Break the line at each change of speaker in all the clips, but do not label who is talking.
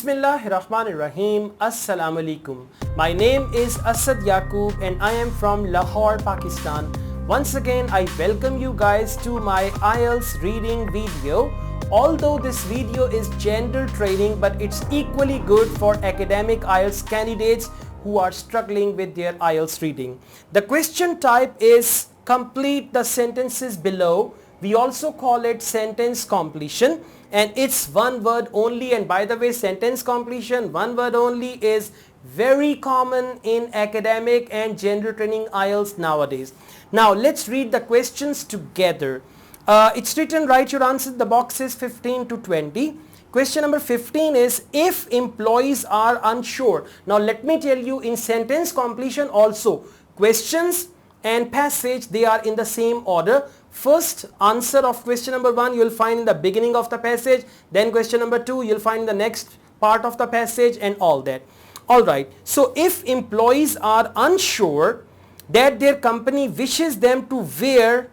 Bismillahirrahmanirrahim. Assalamu alaikum. My name is Asad Yaqub and I am from Lahore, Pakistan. Once again, I welcome you guys to my Ielts reading video. Although this video is general training, but it's equally good for academic Ielts candidates who are struggling with their Ielts reading. The question type is complete the sentences below. We also call it sentence completion, and it's one word only. And by the way, sentence completion, one word only, is very common in academic and general training Ielts nowadays. Now let's read the questions together. It's written, write your answer in the boxes 15 to 20. Question number 15 is, if employees are unsure. Now let me tell you, in sentence completion also, questions and passage, they are in the same order. First answer of question number 1 you will find in the beginning of the passage, then question number 2 you will find in the next part of the passage, and all that. Alright, so if employees are unsure that their company wishes them to wear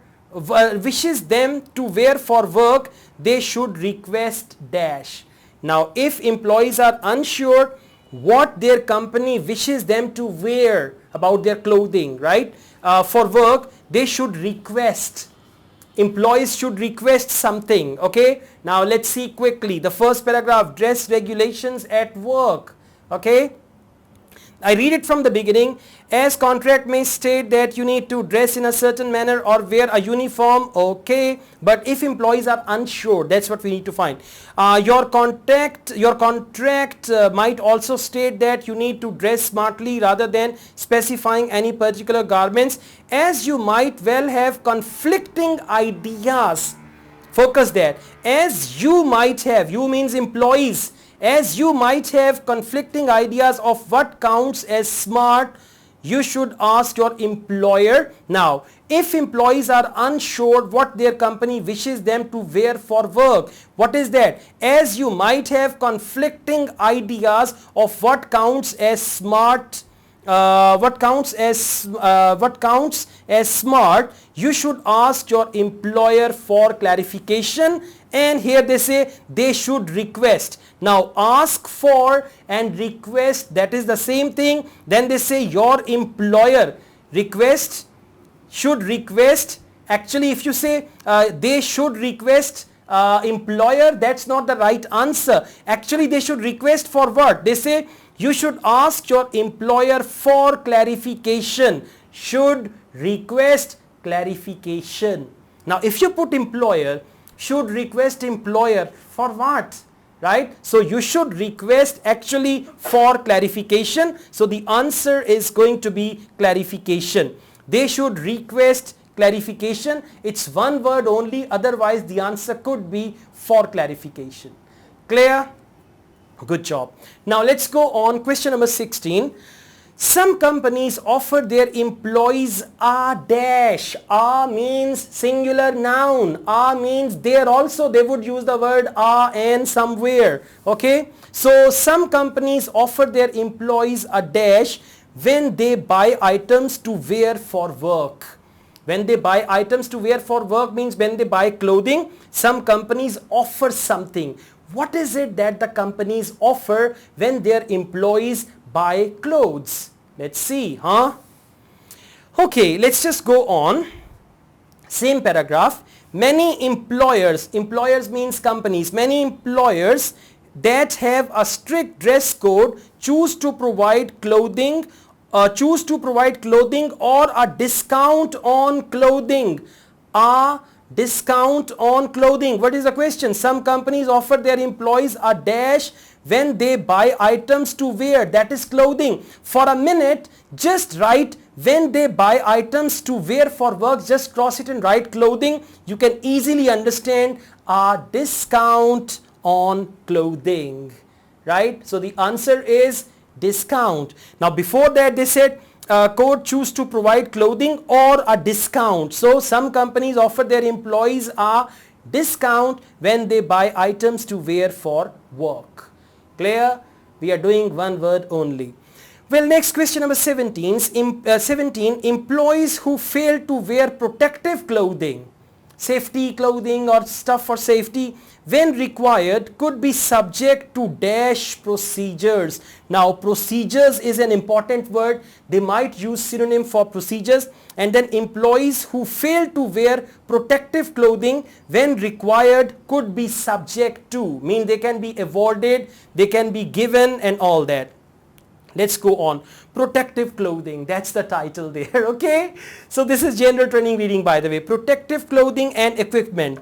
for work, they should request dash. Now if employees are unsure what their company wishes them to wear about their clothing, right, for work, they should request. Employees should request something. Okay, now let's see quickly the first paragraph, dress regulations at work. Okay, I read it from the beginning. As contract may state that you need to dress in a certain manner or wear a uniform. Okay, but if employees are unsure, that's what we need to find. Your contract might also state that you need to dress smartly rather than specifying any particular garments, as you might well have conflicting ideas. Focus that. As you might have, you means employees, as you might have conflicting ideas of what counts as smart, you should ask your employer. Now, if employees are unsure what their company wishes them to wear for work, what is that? As you might have conflicting ideas of what counts as smart, what counts as smart, you should ask your employer for clarification. And here they say they should request. Now ask for and request, that is the same thing. Then they say your employer should request. Actually, if you say they should request employer, that's not the right answer. Actually, they should request for what? They say you should ask your employer for clarification. Should request clarification. Now if you put employer, should request employer for what, right? So you should request actually for clarification. So the answer is going to be clarification. They should request clarification. It's one word only, otherwise the answer could be for clarification. Clear? Good job. Now let's go on. Question number 16. Some companies offer their employees a dash. A means singular noun. A means there also they would use the word a and somewhere. Okay. So some companies offer their employees a dash when they buy items to wear for work. When they buy items to wear for work means when they buy clothing, some companies offer something. What is it that the companies offer when their employees buy clothes? Let's see, huh? Okay, let's just go on. Same paragraph. Many employers means companies, many employers that have a strict dress code choose to provide clothing or a discount on clothing. A discount on clothing. What is the question? Some companies offer their employees a dash when they buy items to wear, that is clothing. For a minute, just write when they buy items to wear for work, just cross it and write clothing. You can easily understand a discount on clothing, right? So the answer is discount. Now before that they said code choose to provide clothing or a discount. So some companies offer their employees a discount when they buy items to wear for work. Clear? We are doing one word only. Well, next question number 17. 17. Employees who fail to wear protective clothing. safety clothing or stuff for safety, when required, could be subject to dash procedures. Now procedures is an important word. They might use synonym for procedures. And then employees who fail to wear protective clothing when required could be subject to, mean they can be awarded, they can be given and all that. Let's go on. Protective clothing, that's the title there, okay? So this is general training reading, by the way. Protective clothing and equipment.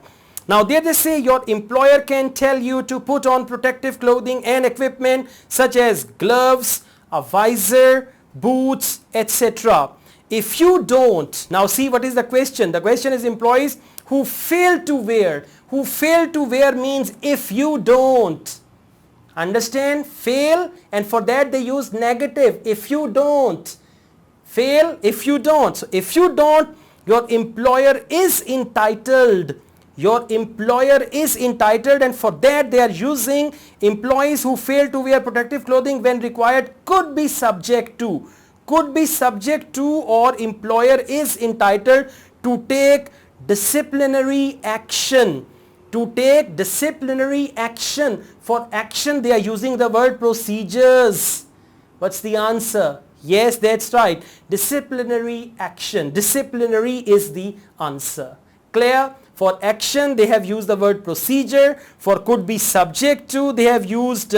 Now there they say your employer can tell you to put on protective clothing and equipment such as gloves, a visor, boots, etc. If you don't, now see what is the question. The question is employees who fail to wear. Who fail to wear means if you don't. Understand? Fail, and for that they use negative. If you don't. Fail, if you don't. So if you don't, your employer is entitled. Your employer is entitled, and for that they are using employees who fail to wear protective clothing when required could be subject to. Could be subject to, or employer is entitled to take disciplinary action. To take disciplinary action. For action they are using the word procedures. What's the answer? Yes, that's right. Disciplinary action. Disciplinary is the answer. Clear? For action they have used the word procedure. For could be subject to they have used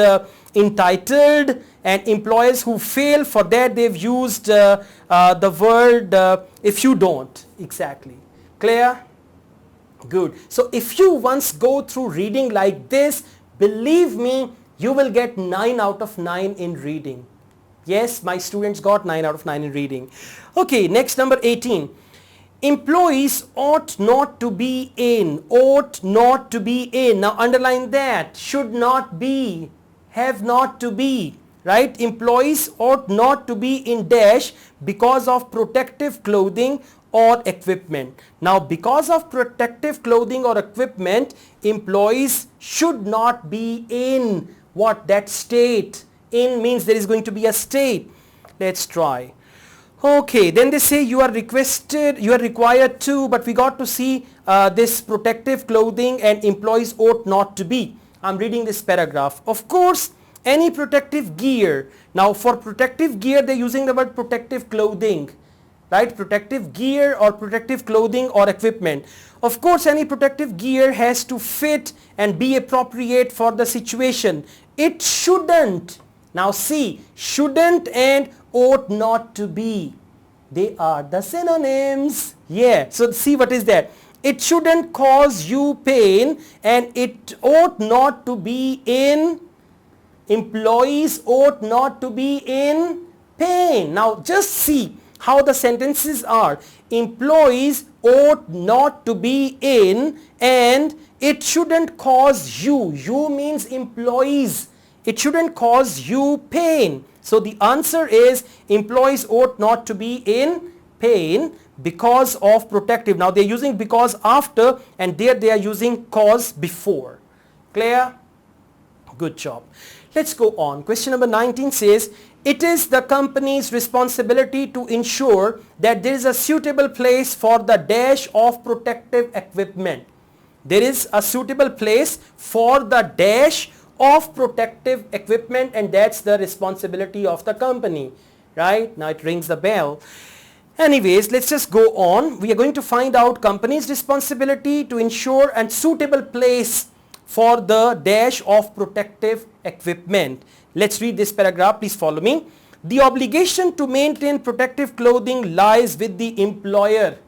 entitled, and employees who fail, for that they've used the word if you don't. Exactly. Clear? Good. So if you once go through reading like this, believe me, you will get 9 out of 9 in reading. Yes, my students got 9 out of 9 in reading. Okay, next, number 18. Employees ought not to be in. Ought not to be in. Now underline that. Should not be. Have not to be. Right? Employees ought not to be in dash because of protective clothing or equipment. Now because of protective clothing or equipment, employees should not be in what? That state. In means there is going to be a state. Let's try. Okay, then they say you are required to, but we got to see this protective clothing and employees ought not to be. I'm reading this paragraph. Of course, any protective gear. Now for protective gear, they're using the word protective clothing. Right? Protective gear or protective clothing or equipment. Of course, any protective gear has to fit and be appropriate for the situation. It shouldn't. Now see, shouldn't and ought not to be. They are the synonyms. Yeah. So see what is that. It shouldn't cause you pain and it ought not to be in. Employees ought not to be in pain. Now just see how the sentences are. Employees ought not to be in, and it shouldn't cause you. You means employees. It shouldn't cause you pain. So the answer is employees ought not to be in pain because of protective. Now they are using because after, and there they are using cause before. Clear? Good job. Let's go on. Question number 19 says, it is the company's responsibility to ensure that there is a suitable place for the dash of protective equipment. There is a suitable place for the dash of protective equipment, and that's the responsibility of the company. Right? Now it rings the bell. Anyways, let's just go on. We are going to find out company's responsibility to ensure a suitable place for the dash of protective equipment. Let's read this paragraph. Please follow me. The obligation to maintain protective clothing lies with the employer.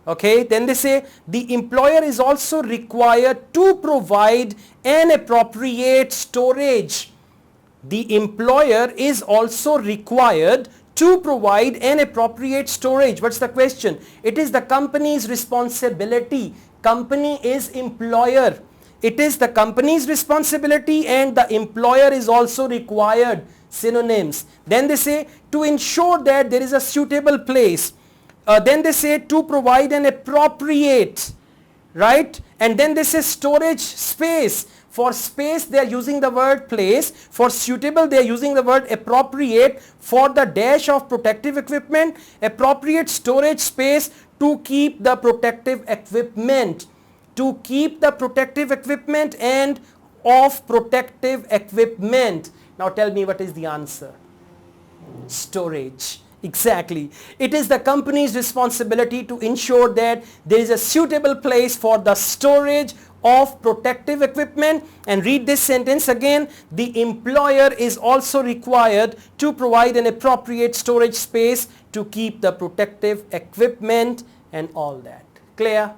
Okay, then they say the employer is also required to provide an appropriate storage. The employer is also required to provide an appropriate storage. What's the question? It is the company's responsibility. Company is employer. It is the company's responsibility and the employer is also required. Synonyms. Then they say to ensure that there is a suitable place. Then they say to provide an appropriate, right? And then they say storage space. For space they are using the word place. For suitable they are using the word appropriate. For the dash of protective equipment, appropriate storage space to keep the protective equipment. to keep the protective equipment and of protective equipment. Now tell me what is the answer? Storage. Exactly. It is the company's responsibility to ensure that there is a suitable place for the storage of protective equipment. And read this sentence again. The employer is also required to provide an appropriate storage space to keep the protective equipment and all that. Clear?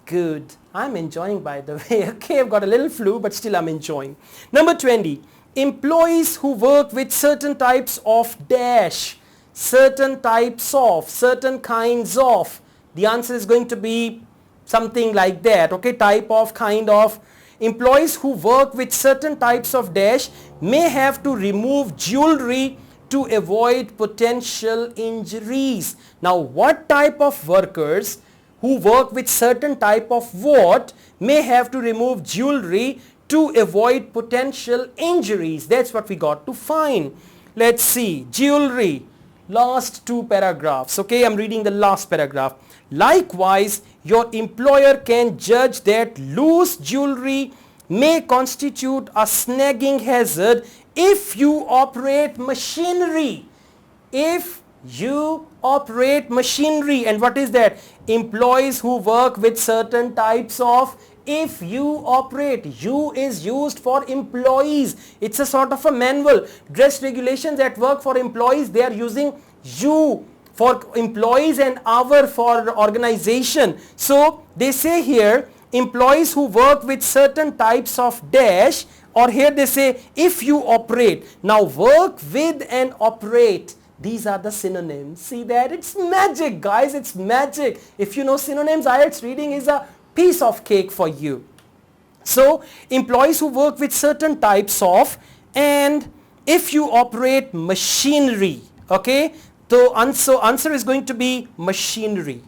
Good. I'm enjoying, by the way. Okay, I've got a little flu, but still I'm enjoying. Number 20. Employees who work with certain types of dash. Certain types of, certain kinds of. The answer is going to be something like that. Okay, type of, kind of. Employees who work with certain types of dash may have to remove jewelry to avoid potential injuries. Now, what type of workers who work with certain type of what may have to remove jewelry to avoid potential injuries? That's what we got to find. Let's see. Jewelry. Last two paragraphs. Okay, I'm reading the last paragraph. Likewise, your employer can judge that loose jewelry may constitute a snagging hazard if you operate machinery. If you operate machinery. And what is that? Employees who work with certain types of. If you operate, you is used for employees. It's a sort of a manual. Dress regulations at work for employees, they are using you for employees and our for organization. So they say here, employees who work with certain types of dash, or here they say if you operate. Now work with and operate, these are the synonyms. See that? It's magic, guys. It's magic. If you know synonyms, IELTS reading is a piece of cake for you. So employees who work with certain types of, and if you operate machinery. Okay, so answer is going to be machinery,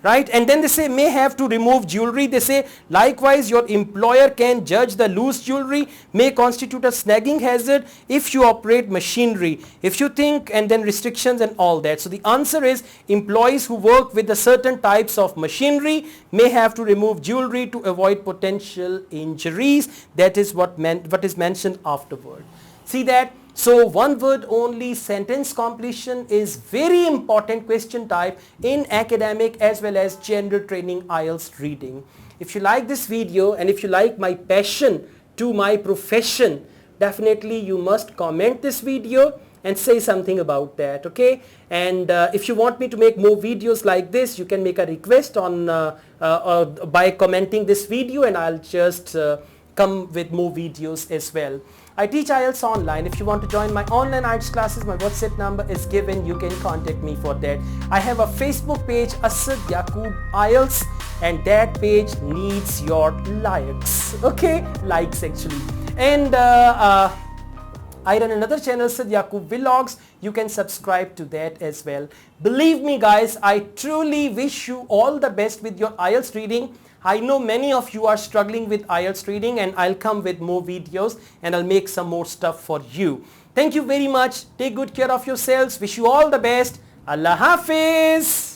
right? And then they say may have to remove jewelry. They say likewise your employer can judge the loose jewelry may constitute a snagging hazard if you operate machinery. If you think, and then restrictions and all that. So the answer is employees who work with the certain types of machinery may have to remove jewelry to avoid potential injuries. That is what is mentioned afterward. See that? So one word only sentence completion is very important question type in academic as well as general training IELTS reading. If you like this video and if you like my passion to my profession, definitely you must comment this video and say something about that. Okay, and if you want me to make more videos like this, you can make a request on by commenting this video, and I'll just come with more videos as well. I teach IELTS online. If you want to join my online IELTS classes, my WhatsApp number is given. You can contact me for that. I have a Facebook page, Asad Yaqub IELTS, and that page needs your likes. Okay, likes actually. And I run another channel, Asad Yaqub Vlogs. You can subscribe to that as well. Believe me guys, I truly wish you all the best with your IELTS reading. I know many of you are struggling with IELTS reading, and I'll come with more videos and I'll make some more stuff for you. Thank you very much. Take good care of yourselves. Wish you all the best. Allah Hafiz.